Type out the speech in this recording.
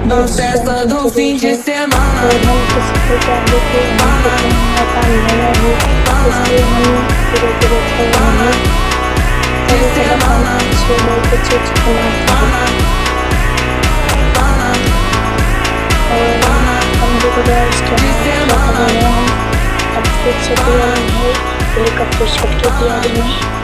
Não festa do fim de semana. और हम किसी को क्या देते हैं, हम तो कहीं काम नहीं है, इसलिए हम पूरे पूरे करेंगे तभी तक हम अच्छे लोग को चीज बनाते हैं। और हम जो गुजारिश कर रहे हैं हम अब फिर से तैयार है हेलीकॉप्टर शॉट की तैयारी में।